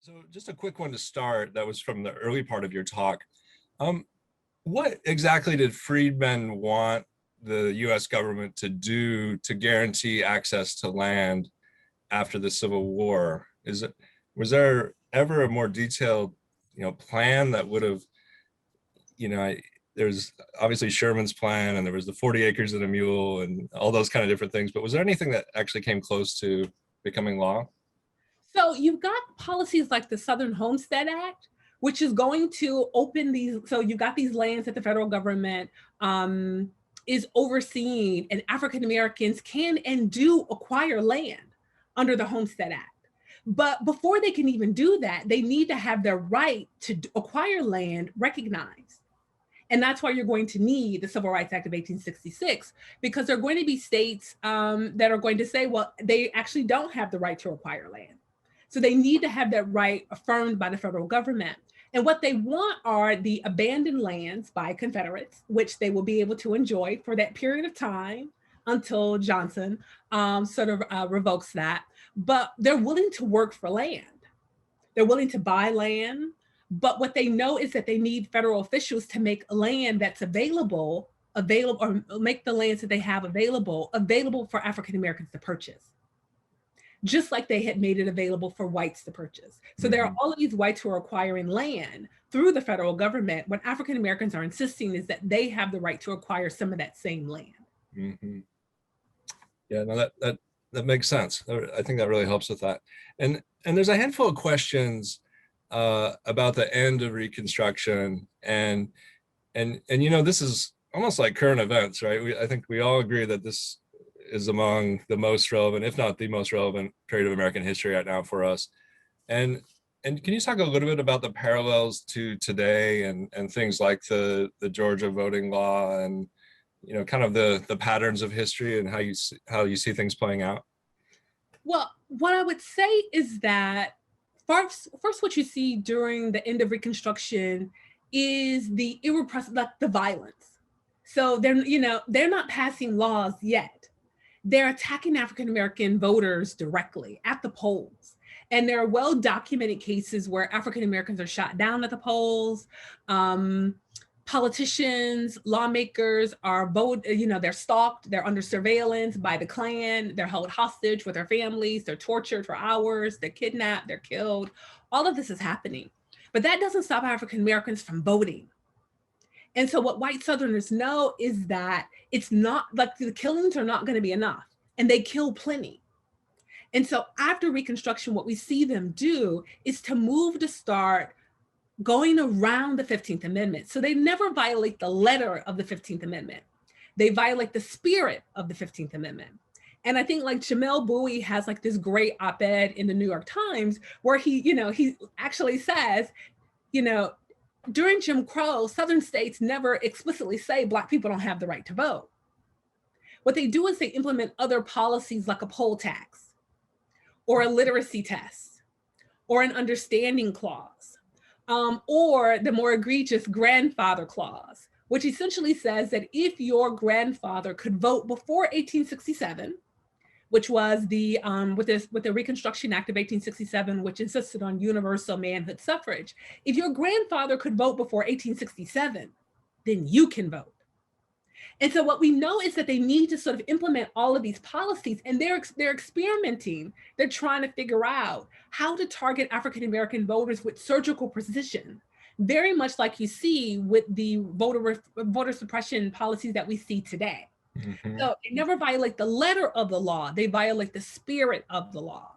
So just a quick one to start. That was from the early part of your talk. Um, what exactly did freedmen want the U.S. government to do to guarantee access to land after the Civil War? Was there ever a more detailed, plan that would have, there's obviously Sherman's plan, and there was the 40 acres and a mule, and all those kind of different things. But was there anything that actually came close to becoming law? So you've got policies like the Southern Homestead Act, which is going to open these. So you've got these lands that the federal government is overseeing, and African Americans can and do acquire land under the Homestead Act. But before they can even do that, they need to have their right to acquire land recognized. And that's why you're going to need the Civil Rights Act of 1866, because there are going to be states that are going to say, well, they actually don't have the right to acquire land. So they need to have that right affirmed by the federal government. And what they want are the abandoned lands by Confederates, which they will be able to enjoy for that period of time until Johnson revokes that. But they're willing to work for land. They're willing to buy land. But what they know is that they need federal officials to make land that's available, or make the lands that they have available for African Americans to purchase, just like they had made it available for whites to purchase. So there are all of these whites who are acquiring land through the federal government. What African Americans are insisting is that they have the right to acquire some of that same land. Mm-hmm. Yeah, no, that makes sense. I think that really helps with that. And there's a handful of questions about the end of Reconstruction, and this is almost like current events, right? I think we all agree that this is among the most relevant, if not the most relevant, period of American history right now for us. And can you talk a little bit about the parallels to today, and things like the Georgia voting law, and kind of the patterns of history, and how you see things playing out? Well, what I would say is that first, what you see during the end of Reconstruction is the irrepressible, like the violence. So they're not passing laws yet. They're attacking African American voters directly at the polls. And there are well documented cases where African Americans are shot down at the polls. Politicians, lawmakers are they're stalked, they're under surveillance by the Klan, they're held hostage with their families, they're tortured for hours, they're kidnapped, they're killed. All of this is happening. But that doesn't stop African Americans from voting. And so what white Southerners know is that it's not like the killings are not going to be enough, and they kill plenty. And so after Reconstruction, what we see them do is to move to start going around the 15th Amendment. So they never violate the letter of the 15th Amendment. They violate the spirit of the 15th Amendment. And I think like Jamel Bowie has like this great op-ed in the New York Times where he actually says, during Jim Crow, Southern states never explicitly say Black people don't have the right to vote. What they do is they implement other policies like a poll tax or a literacy test or an understanding clause. Or the more egregious grandfather clause, which essentially says that if your grandfather could vote before 1867, which was with the Reconstruction Act of 1867, which insisted on universal manhood suffrage, if your grandfather could vote before 1867, then you can vote. And so what we know is that they need to sort of implement all of these policies, and they're experimenting. They're trying to figure out how to target African American voters with surgical precision, very much like you see with the voter suppression policies that we see today. Mm-hmm. So they never violate the letter of the law. They violate the spirit of the law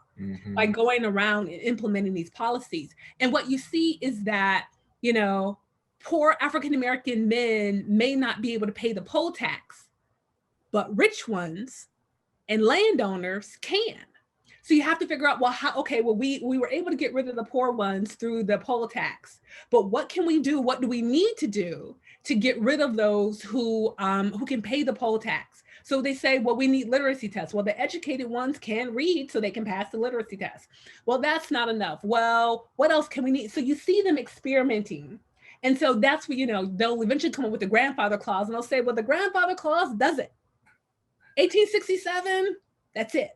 by going around and implementing these policies. And what you see is that, poor African American men may not be able to pay the poll tax, but rich ones and landowners can. So you have to figure out, we were able to get rid of the poor ones through the poll tax, but what can we do? What do we need to do to get rid of those who can pay the poll tax? So they say, well, we need literacy tests. Well, the educated ones can read, so they can pass the literacy test. Well, that's not enough. Well, what else can we need? So you see them experimenting. And so that's what, they'll eventually come up with the grandfather clause, and they'll say, well, the grandfather clause does it. 1867, that's it.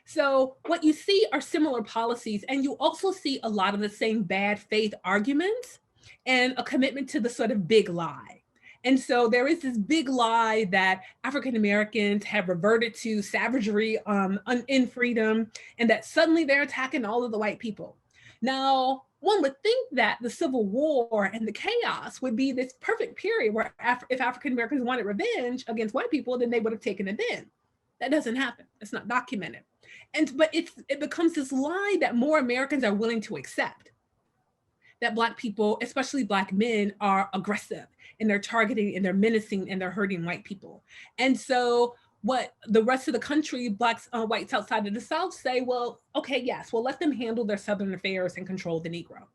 So what you see are similar policies, and you also see a lot of the same bad faith arguments and a commitment to the sort of big lie. And so there is this big lie that African Americans have reverted to savagery in freedom, and that suddenly they're attacking all of the white people. Now, one would think that the Civil War and the chaos would be this perfect period where if African Americans wanted revenge against white people, then they would have taken it then. That doesn't happen. It's not documented. But it becomes this lie that more Americans are willing to accept, that Black people, especially Black men, are aggressive and they're targeting and they're menacing and they're hurting white people. And so what the rest of the country, Blacks, whites outside of the South say, well, okay, yes, well, let them handle their Southern affairs and control the Negro.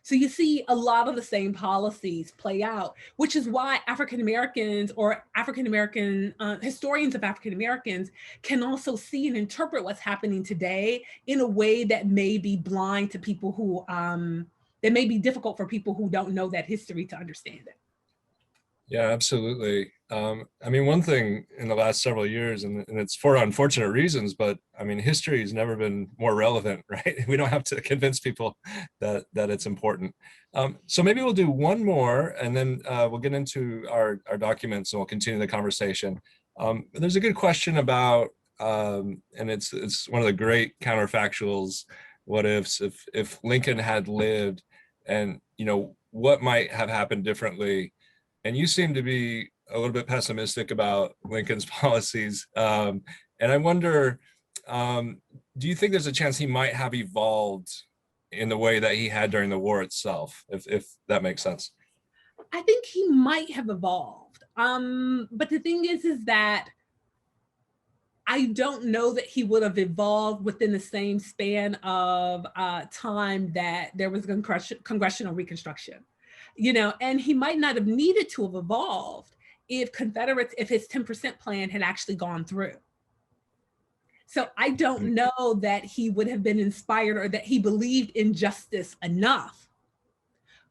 So you see a lot of the same policies play out, which is why African Americans or African American historians of African Americans can also see and interpret what's happening today in a way that may be blind to people who, that may be difficult for people who don't know that history to understand it. Yeah, absolutely. I mean, one thing in the last several years, and it's for unfortunate reasons, but I mean, history has never been more relevant, right? We don't have to convince people that it's important. So maybe we'll do one more, and then we'll get into our documents, and we'll continue the conversation. There's a good question about, and it's one of the great counterfactuals, what ifs, if Lincoln had lived, and what might have happened differently. And you seem to be a little bit pessimistic about Lincoln's policies. And I wonder, do you think there's a chance he might have evolved in the way that he had during the war itself, if that makes sense? I think he might have evolved. But the thing is that I don't know that he would have evolved within the same span of time that there was congressional Reconstruction. And he might not have needed to have evolved if his 10% plan had actually gone through. So I don't know that he would have been inspired or that he believed in justice enough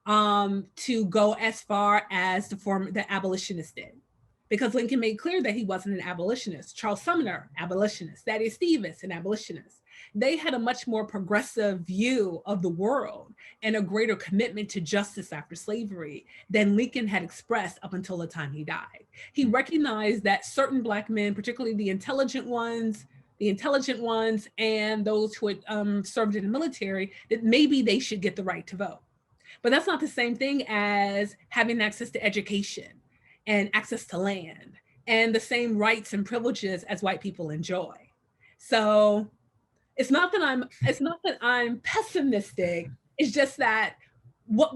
to go as far as the abolitionists did. Because Lincoln made clear that he wasn't an abolitionist. Charles Sumner, abolitionist. Thaddeus Stevens, an abolitionist. They had a much more progressive view of the world and a greater commitment to justice after slavery than Lincoln had expressed up until the time he died. He recognized that certain Black men, particularly the intelligent ones and those who had served in the military, that maybe they should get the right to vote. But that's not the same thing as having access to education and access to land and the same rights and privileges as white people enjoy. So it's not that I'm pessimistic. It's just that my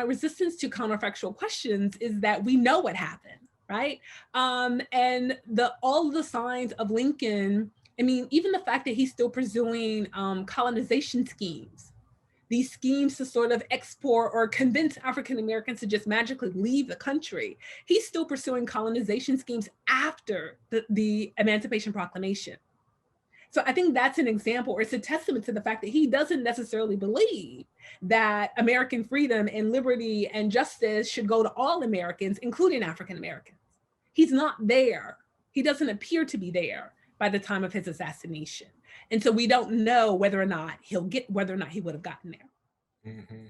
resistance to counterfactual questions is that we know what happened, right? And all of the signs of Lincoln, I mean, even the fact that he's still pursuing colonization schemes, these schemes to sort of export or convince African Americans to just magically leave the country. He's still pursuing colonization schemes after the Emancipation Proclamation. So I think that's an example, or it's a testament to the fact that he doesn't necessarily believe that American freedom and liberty and justice should go to all Americans, including African Americans. He's not there. He doesn't appear to be there by the time of his assassination. And so we don't know whether or not he would have gotten there. Mm-hmm.